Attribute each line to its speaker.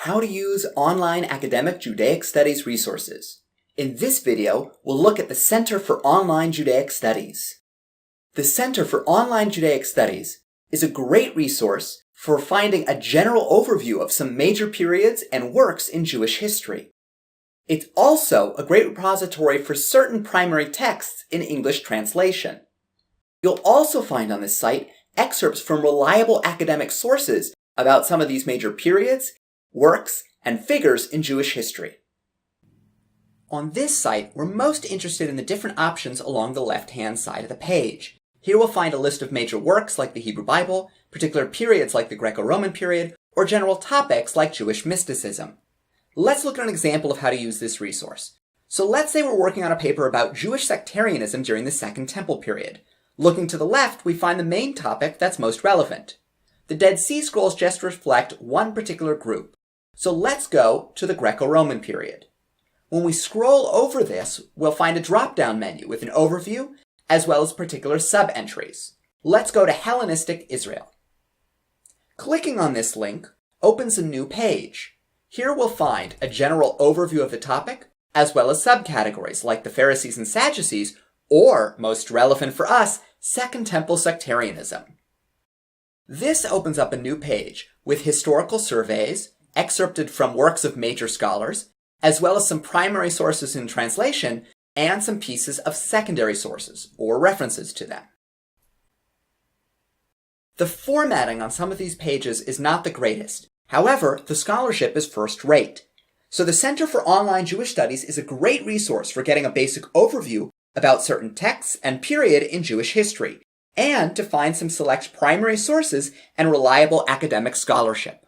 Speaker 1: How to use online academic Judaic Studies resources. In this video, we'll look at the Center for Online Judaic Studies. The Center for Online Judaic Studies is a great resource for finding a general overview of some major periods and works in Jewish history. It's also a great repository for certain primary texts in English translation. You'll also find on this site excerpts from reliable academic sources about some of these major periods, works, and figures in Jewish history. On this site, we're most interested in the different options along the left-hand side of the page. Here we'll find a list of major works like the Hebrew Bible, particular periods like the Greco-Roman period, or general topics like Jewish mysticism. Let's look at an example of how to use this resource. So let's say we're working on a paper about Jewish sectarianism during the Second Temple period. Looking to the left, we find the main topic that's most relevant. The Dead Sea Scrolls just reflect one particular group. So let's go to the Greco-Roman period. When we scroll over this, we'll find a drop-down menu with an overview, as well as particular sub-entries. Let's go to Hellenistic Israel. Clicking on this link opens a new page. Here we'll find a general overview of the topic, as well as subcategories like the Pharisees and Sadducees, or, most relevant for us, Second Temple sectarianism. This opens up a new page with historical surveys, excerpted from works of major scholars, as well as some primary sources in translation and some pieces of secondary sources, or references to them. The formatting on some of these pages is not the greatest. However, the scholarship is first-rate. So the Center for Online Jewish Studies is a great resource for getting a basic overview about certain texts and period in Jewish history, and to find some select primary sources and reliable academic scholarship.